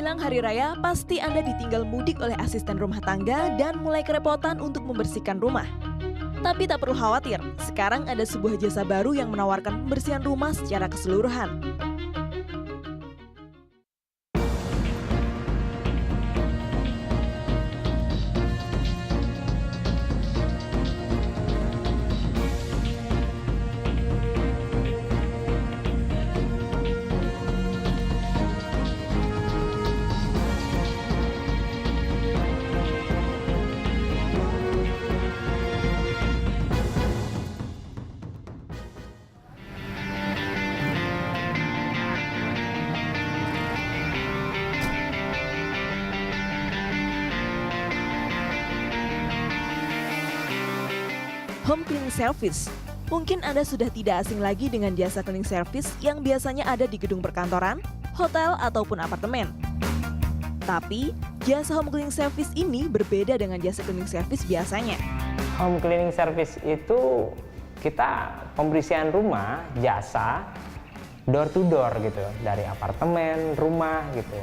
Menjelang hari raya, pasti Anda ditinggal mudik oleh asisten rumah tangga dan mulai kerepotan untuk membersihkan rumah. Tapi tak perlu khawatir, sekarang ada sebuah jasa baru yang menawarkan pembersihan rumah secara keseluruhan. Home cleaning service. Mungkin Anda sudah tidak asing lagi dengan jasa cleaning service yang biasanya ada di gedung perkantoran, hotel, ataupun apartemen. Tapi, jasa home cleaning service ini berbeda dengan jasa cleaning service biasanya. Home cleaning service itu kita pembersihan rumah, jasa, door to door gitu, dari apartemen, rumah gitu.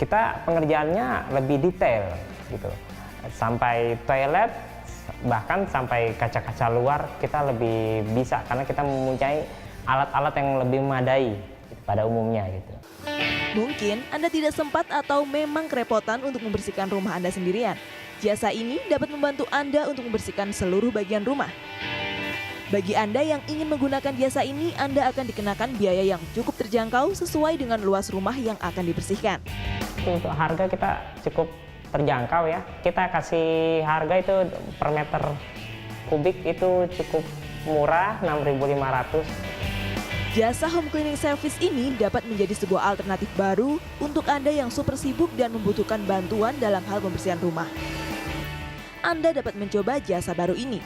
Kita pengerjaannya lebih detail gitu, sampai toilet, bahkan sampai kaca-kaca luar kita lebih bisa karena kita mempunyai alat-alat yang lebih memadai pada umumnya gitu. Mungkin Anda tidak sempat atau memang kerepotan untuk membersihkan rumah Anda sendirian. Jasa ini dapat membantu Anda untuk membersihkan seluruh bagian rumah. Bagi Anda yang ingin menggunakan jasa ini, Anda akan dikenakan biaya yang cukup terjangkau sesuai dengan luas rumah yang akan dibersihkan. Untuk harga kita cukup terjangkau ya. Kita kasih harga itu per meter kubik itu cukup murah, 6.500. Jasa home cleaning service ini dapat menjadi sebuah alternatif baru untuk Anda yang super sibuk dan membutuhkan bantuan dalam hal pembersihan rumah. Anda dapat mencoba jasa baru ini.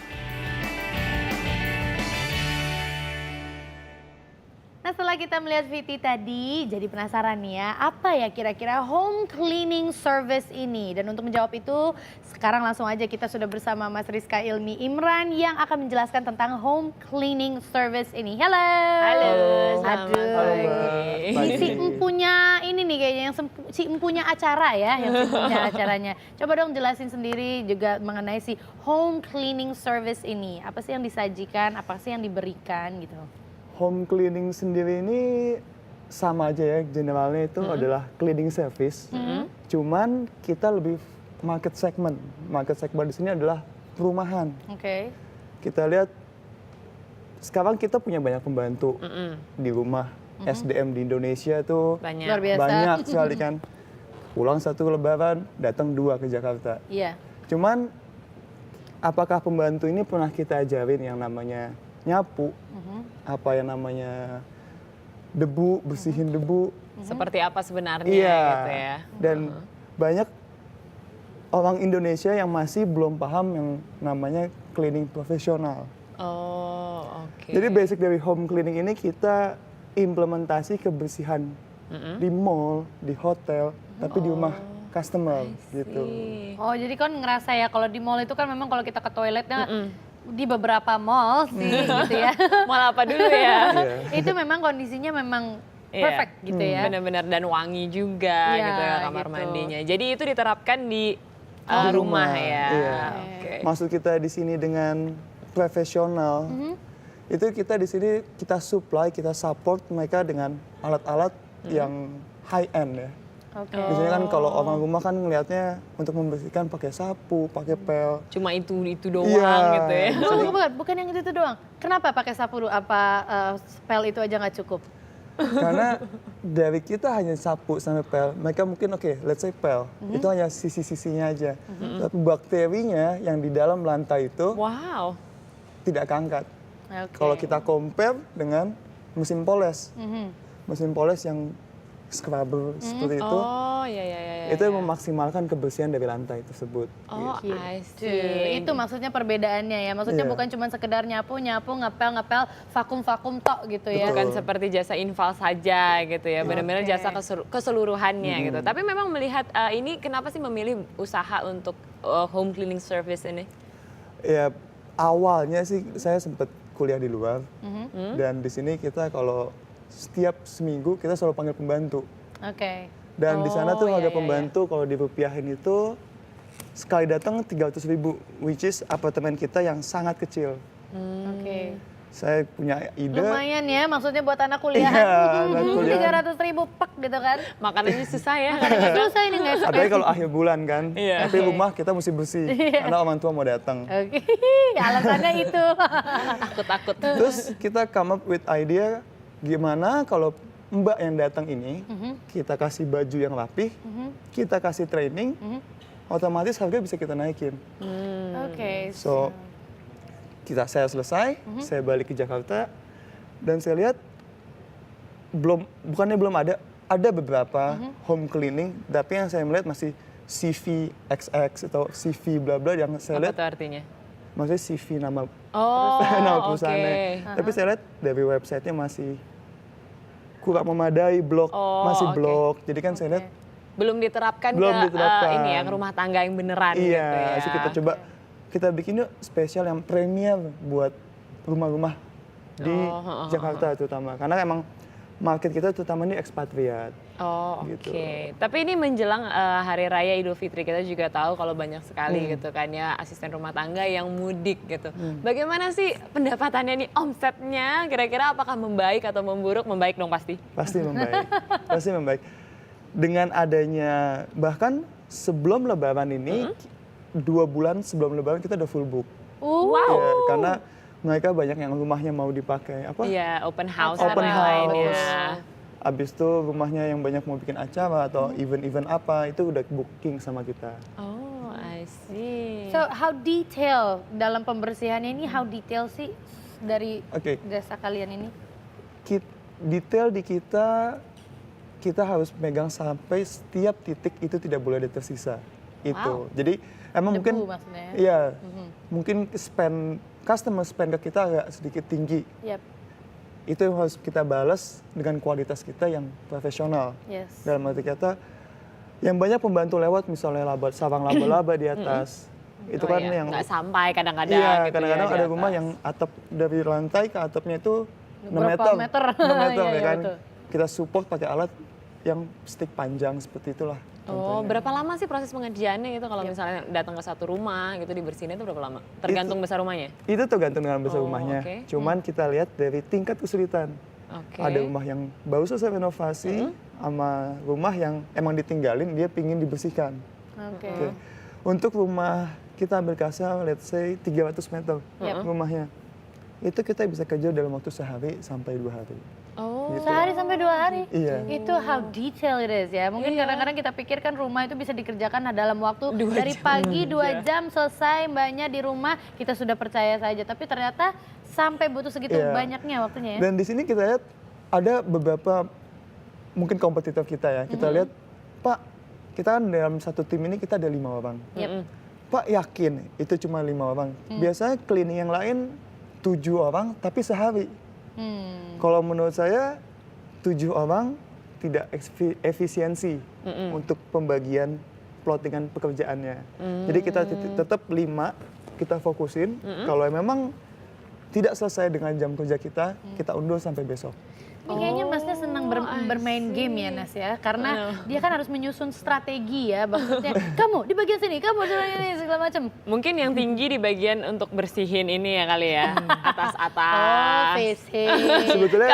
Nah, setelah kita melihat VT tadi, jadi penasaran nih ya, apa ya kira-kira home cleaning service ini? Dan untuk menjawab itu, sekarang langsung aja kita sudah bersama Mas Rizka Ilmi Imran yang akan menjelaskan tentang home cleaning service ini. Halo. Halo, Aduh. selamat Si empunya ini nih kayaknya, si empunya acara ya, yang si empunya acaranya. Coba dong jelasin sendiri juga mengenai si home cleaning service ini. Apa sih yang disajikan, apa sih yang diberikan gitu? Home cleaning sendiri ini sama aja ya, generalnya itu adalah cleaning service. Cuman kita lebih market segment. Market segment di sini adalah perumahan. Oke. Kita lihat sekarang kita punya banyak pembantu di rumah. SDM di Indonesia itu Luar biasa. banyak sekali kan. Pulang satu lebaran, datang 2 ke Jakarta. Iya. Cuman apakah pembantu ini pernah kita ajarin yang namanya nyapu, apa yang namanya debu, bersihin debu. Seperti apa sebenarnya Iya. gitu ya. Dan banyak orang Indonesia yang masih belum paham yang namanya cleaning profesional. Oh, oke. Jadi basic dari home cleaning ini kita implementasi kebersihan di mall, di hotel, tapi di rumah customer gitu. Oh, jadi kan ngerasa ya kalau di mall itu kan memang kalau kita ke toiletnya di beberapa mall sih gitu ya. Mall apa dulu ya? Itu memang kondisinya memang perfect gitu ya. Benar-benar dan wangi juga Iya, gitu ya kamar gitu. mandinya. Jadi itu diterapkan di rumah ya. Iya. Oke. Maksud kita di sini dengan profesional, itu kita di sini kita supply, kita support mereka dengan alat-alat yang high end ya. Oke. Biasanya kan kalau orang rumah kan ngelihatnya untuk membersihkan pakai sapu, pakai pel. Cuma itu doang Iya. gitu ya. Bukan yang itu doang. Kenapa pakai sapu? Apa spell itu aja nggak cukup? Karena dari kita hanya sapu sampai pel, mereka mungkin oke, let's say pel, itu hanya sisi-sisinya aja. Tapi bakterinya yang di dalam lantai itu Wow. tidak keangkat. Oke. Kalau kita compare dengan mesin poles, mesin poles yang scrubber seperti itu, Oh, ya. itu yang memaksimalkan kebersihan dari lantai tersebut. Oh, Gitu. I Tuh, see. itu maksudnya perbedaannya ya. Maksudnya Iya. bukan cuma sekedar nyapu, ngepel, vakum tok gitu ya. Bukan seperti jasa infal saja gitu ya, benar-benar Oke. jasa keseluruhannya gitu. Tapi memang melihat ini kenapa sih memilih usaha untuk home cleaning service ini? Ya awalnya sih saya sempat kuliah di luar dan di sini kita kalau setiap seminggu kita selalu panggil pembantu. Oke. Dan di sana tuh Oh, harga iya, iya, pembantu kalau dirupiahin itu sekali datang 300.000, which is apartemen kita yang sangat kecil. Oke. Saya punya ide. Lumayan ya, maksudnya buat anak kuliah. Iya, anak kuliah. 300.000 pak gitu kan. Makanannya susah ya. Susah ini nggak Apalagi kalau akhir bulan kan, Iya. tapi rumah kita mesti bersih karena orang tua mau datang. Oke, alasannya itu. Takut-takut. Terus kita come up with idea gimana kalau Mbak yang datang ini, kita kasih baju yang rapih, kita kasih training, otomatis harga bisa kita naikin. Oke. So, saya selesai, saya balik ke Jakarta, dan saya lihat bukannya belum ada beberapa home cleaning, tapi yang saya melihat masih CV XX atau CV bla bla yang saya Apa lihat tuh artinya? maksudnya CV nama Oh, nama oke. perusahaannya. Tapi saya lihat dari websitenya masih kurang memadai, Oh, masih oke. blog. Jadi kan saya lihat Belum diterapkan Belum ke diterapkan. ini ya, ke rumah tangga yang beneran gitu ya. iya, sih kita coba kita bikin yuk spesial yang premier buat rumah-rumah di Jakarta terutama. Karena emang market kita terutama ini ekspatriat. Oh, oke. Gitu. Tapi ini menjelang Hari Raya Idul Fitri, kita juga tahu kalau banyak sekali gitu kan ya asisten rumah tangga yang mudik gitu. Bagaimana sih pendapatannya nih, omsetnya kira-kira apakah membaik atau memburuk? Membaik dong pasti. Pasti membaik. Pasti membaik. Dengan adanya bahkan sebelum Lebaran ini 2 bulan sebelum Lebaran kita udah full book. Wow. Ya, karena mereka banyak yang rumahnya mau dipakai apa? Iya, open house Open dan lain-lainnya. house. Abis itu rumahnya yang banyak mau bikin acara atau event-event apa itu udah booking sama kita. Oh, I see. So how detail dalam pembersihannya ini, how detail sih dari Oke. jasa kalian ini? Detail di kita harus megang sampai setiap titik itu tidak boleh ada tersisa. Itu. Jadi emang Debu mungkin maksudnya ya? iya. Mungkin customer spend ke kita agak sedikit tinggi. Yep. Itu yang harus kita balas dengan kualitas kita yang profesional. Yes. Dalam arti kata yang banyak pembantu lewat misalnya sarang laba-laba di atas. Itu Oh kan iya, yang nggak sampai kadang-kadang iya, gitu kadang-kadang ya, di ada rumah atas. yang atap dari lantai ke atapnya itu 6 Berapa meter. meter? 6 meter Iya, ya iya, kan. betul. Kita support pakai alat yang stick panjang seperti itulah. Oh, berapa lama sih proses pengerjaannya gitu kalau misalnya datang ke satu rumah gitu dibersihinnya itu berapa lama? Tergantung besar rumahnya? Itu tergantung dengan besar Oh, rumahnya. oke. Cuman kita lihat dari tingkat kesulitan. Oke. Ada rumah yang baru selesai renovasi sama rumah yang emang ditinggalin dia pingin dibersihkan. Oke. Oke. Untuk rumah kita ambil kasar, let's say 300 meter rumahnya. Itu kita bisa kerja dalam waktu sehari sampai 2 hari. Oh, Sehari sampai 2 hari? Iya. Itu how detail it is ya. Mungkin kadang-kadang kita pikirkan rumah itu bisa dikerjakan dalam waktu dari pagi 2 jam selesai mbaknya di rumah, kita sudah percaya saja. Tapi ternyata sampai butuh segitu Iya. banyaknya waktunya ya. Dan di sini kita lihat ada beberapa mungkin kompetitor kita ya. Kita lihat, Pak, kita kan dalam satu tim ini kita ada 5 orang. Pak yakin itu cuma 5 orang. Biasanya cleaning yang lain 7 orang tapi sehari. Kalau menurut saya 7 orang tidak efisiensi untuk pembagian plottingan pekerjaannya. Jadi kita tetap 5 kita fokusin. Kalau memang tidak selesai dengan jam kerja kita undur sampai besok. Ini kayaknya Masnya senang bermain game ya Nas ya, karena dia kan harus menyusun strategi ya, maksudnya kamu di bagian sini, kamu di bagian ini segala macam. mungkin yang tinggi di bagian untuk bersihin ini ya kali ya, Oh, atas-atas. fisik. Sebetulnya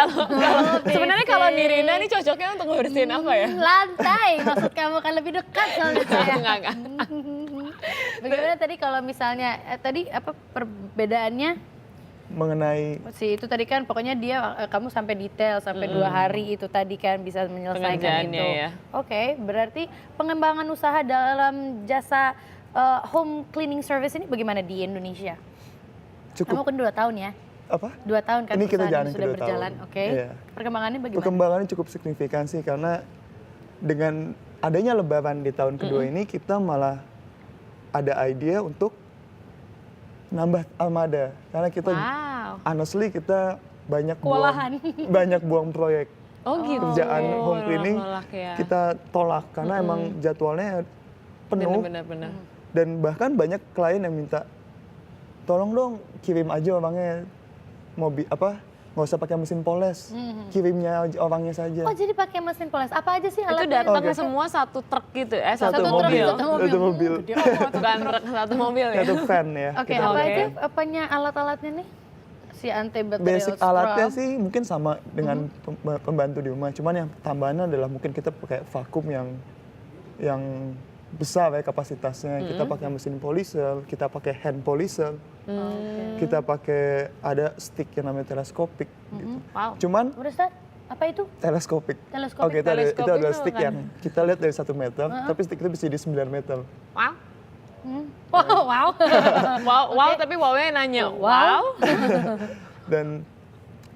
Sebenarnya kalau Nirina ini cocoknya untuk bersihin apa ya? Lantai, maksud kamu kan lebih dekat soalnya saya. Enggak. Bagaimana tadi kalau misalnya, tadi apa perbedaannya? mengenai Itu tadi kan pokoknya dia kamu sampai detail sampai 2 hari itu tadi kan bisa menyelesaikan Pengerjaannya itu. ya. Oke, berarti pengembangan usaha dalam jasa home cleaning service ini bagaimana di Indonesia? Kamu cukup kan 2 tahun ya? apa? 2 tahun kan Ini kita perusahaan jalanin sudah kedua berjalan. tahun. Oke. Iya. Perkembangannya bagaimana? Perkembangannya cukup signifikan sih karena dengan adanya lebaran di tahun kedua ini kita malah ada idea untuk nambah armada karena kita Wow. honestly kita banyak Kewalahan. banyak buang proyek Oh gitu. kerjaan home cleaning Nolak ya. kita tolak karena emang jadwalnya penuh Benar-benar. dan bahkan banyak klien yang minta tolong dong kirim aja orangnya nggak usah pakai mesin poles, kirimnya orangnya saja. Oh jadi pakai mesin poles, apa aja sih Itu alatnya? datang Oke. semua satu truk gitu, Satu truk, mobil. satu mobil. Satu mobil. bukan truk satu mobil ya. Satu van ya. Oke, kita apa pakai. aja apanya alat-alatnya nih? Si antibacterial Basic alatnya scrub. sih mungkin sama dengan pembantu di rumah, cuman yang tambahannya adalah mungkin kita pakai vakum yang besar ya kapasitasnya. Kita pakai mesin polisher, kita pakai hand polisher, kita pakai ada stick yang namanya teleskopik. Gitu. Wow. Cuman Udah start? Apa itu? teleskopik. Teleskopik. Oke, itu Teleskopik adalah itu stick kan? yang kita lihat dari 1 meter, tapi stick itu bisa jadi 9 meter. Wow. Wow. Wow, tapi wow-nya nanya. Wow. Dan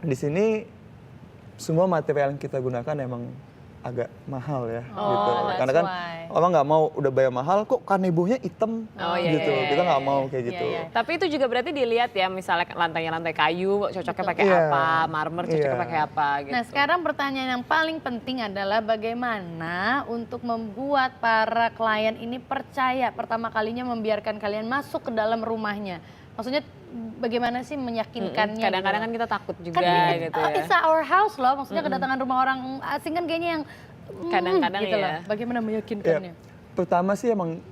di sini semua material yang kita gunakan emang agak mahal ya, gitu. that's Karena kan why. orang nggak mau udah bayar mahal, kok kanebohnya hitam, Oh, iya, gitu. iya, Kita iya, nggak iya, mau iya. kayak gitu. Iya, iya. Tapi itu juga berarti dilihat ya, misalnya lantainya lantai kayu, cocoknya pakai Iya. apa, marmer cocoknya Iya. pakai apa gitu. Nah sekarang pertanyaan yang paling penting adalah bagaimana untuk membuat para klien ini percaya pertama kalinya membiarkan kalian masuk ke dalam rumahnya. Maksudnya bagaimana sih meyakinkannya? Kadang-kadang kan gitu? kita takut juga Kan gitu ya. it's our house loh, maksudnya kedatangan rumah orang asing kan kayaknya yang Kadang-kadang gitu ya. loh. Bagaimana Ya, meyakinkannya? pertama sih emang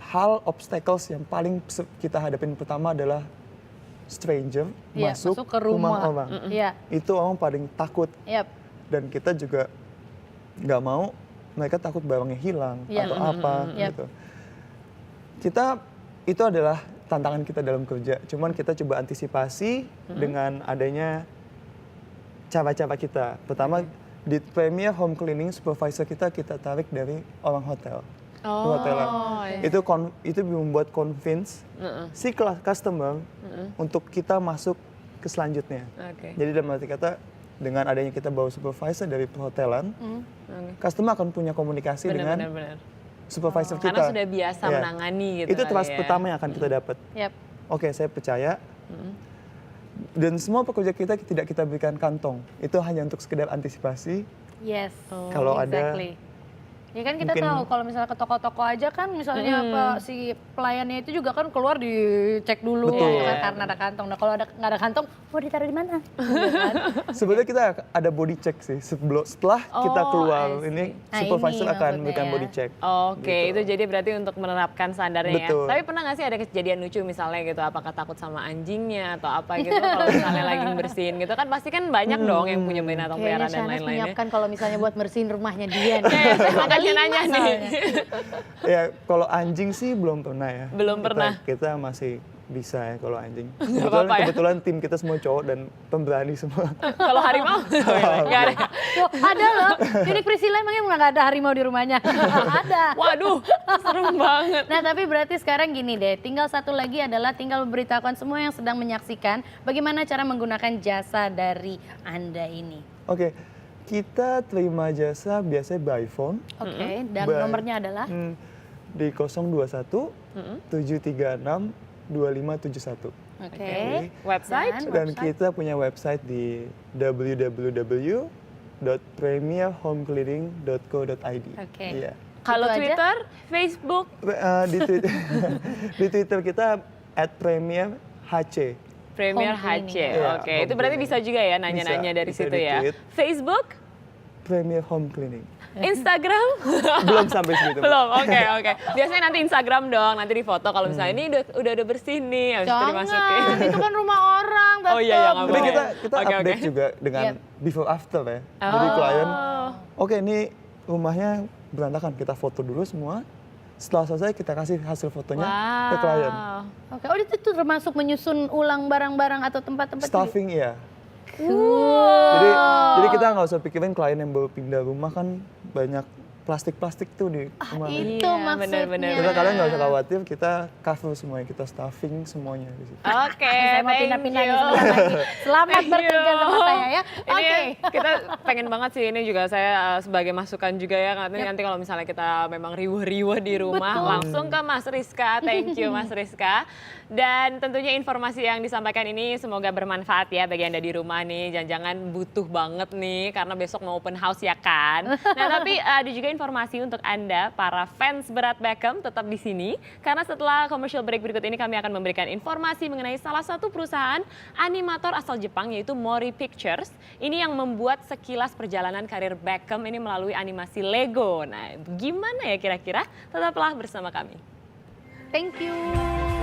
hal obstacles yang paling kita hadapin pertama adalah stranger Iya, masuk masuk ke rumah. orang. Iya, Itu orang paling takut. yap. Dan kita juga nggak mau mereka takut barangnya hilang Iya. atau apa Yap. gitu. Itu adalah tantangan kita dalam kerja. Cuman kita coba antisipasi dengan adanya cara-cara kita. Pertama di Premier Home Cleaning supervisor kita tarik dari orang hotel. Perhotelan. iya. Itu membuat convince si customer untuk kita masuk ke selanjutnya. Oke. Jadi dalam arti kata dengan adanya kita bawa supervisor dari perhotelan, Oke. customer akan punya komunikasi dengan Benar-benar. supervisor kita. Karena sudah biasa Iya. menangani gitu. Itu kali trust ya. pertama yang akan kita dapat. Yap. Oke, saya percaya. Dan semua pekerja kita tidak kita berikan kantong. Itu hanya untuk sekedar antisipasi. Yes. Kalau ada- exactly. Ya kan kita mungkin- tahu kalau misalnya ke toko-toko aja kan misalnya apa si pelayannya itu juga kan keluar dicek dulu Betul. gitu kan karena ada kantong. Nah kalau nggak ada kantong, mau ditaruh di mana? Gitu kan? Sebenarnya kita ada body check sih. Setelah kita Oh, keluar, I see. ini Nah, supervisor ini akan maksudnya memberikan ya. body check. Oke, Gitu. itu jadi berarti untuk menerapkan standarnya ya. Betul. Tapi pernah nggak sih ada kejadian lucu misalnya gitu, apakah takut sama anjingnya atau apa gitu kalau misalnya lagi bersihin gitu kan pasti kan banyak dong yang punya binatang Kayaknya peliharaan dan Shahnaz lain-lainnya. menyiapkan kalau misalnya buat bersihin rumahnya dia. Makanya nanya nih. Ya, kalau anjing sih belum pernah ya. Belum pernah. Kita masih bisa ya kalau anjing. apa-apa ya. Kebetulan tim kita semua cowok dan pemberani semua. Kalau harimau nggak ada. Loh, ada loh. Jadi Priscilla emangnya nggak ada harimau di rumahnya? Ada. Waduh, serem banget. Nah tapi berarti sekarang gini deh, tinggal satu lagi adalah tinggal memberitahukan semua yang sedang menyaksikan bagaimana cara menggunakan jasa dari Anda ini. Oke, kita terima jasa biasanya by phone. Oke, dan By- nomornya adalah? Di 021 736 2571. Oke. Website? Dan kita punya website di www.premierhomecleaning.co.id. Oke. Iya. Kalau Itu aja? Twitter, Facebook, Di Twitter, di Twitter kita @premierhc. Premier Home HC. cleaning. Iya, Oke, home itu berarti cleaning. bisa juga ya nanya-nanya Bisa, dari bisa situ di ya. tweet. Facebook, Premier Home Cleaning. Instagram? Belum sampai segitu. Belum, oke. Biasanya nanti Instagram dong, nanti di foto kalau misalnya ini udah bersih nih, habis itu dimasukin. Jangan, itu kan rumah orang tetap. Oh iya, nggak Tapi boleh. kita Oke, update oke. juga dengan Yep. before after ya. Jadi klien, Oh. oke ini rumahnya berantakan, kita foto dulu semua. Setelah selesai kita kasih hasil fotonya ke klien. Oke, oh itu tuh termasuk menyusun ulang barang-barang atau tempat-tempat. Staffing iya. Wow. Jadi kita nggak usah pikirin klien yang baru pindah rumah kan banyak plastik-plastik tuh di rumah. Itu Iya, maksudnya. benar-benar. Kita kalian nggak usah khawatir, kita cover semuanya, kita staffing semuanya di situ. Oke, Saya mau thank pindah-pindah nih you. sebentar lagi. Selamat Thank bekerja you. sama saya ya. Ini Oke. kita pengen banget sih, ini juga saya sebagai masukan juga ya, nanti kalau misalnya kita memang riuh-riuh di rumah, Betul. langsung ke Mas Rizka. Thank you Mas Rizka. Dan tentunya informasi yang disampaikan ini semoga bermanfaat ya bagi Anda di rumah nih. Jangan-jangan butuh banget nih karena besok mau open house ya kan. Nah tapi ada juga informasi untuk Anda, para fans berat Beckham, tetap di sini. Karena setelah commercial break berikut ini kami akan memberikan informasi mengenai salah satu perusahaan animator asal Jepang, yaitu Mori Pictures. Ini yang membuat sekilas perjalanan karir Beckham ini melalui animasi Lego. Nah, gimana ya kira-kira? Tetaplah bersama kami. Thank you.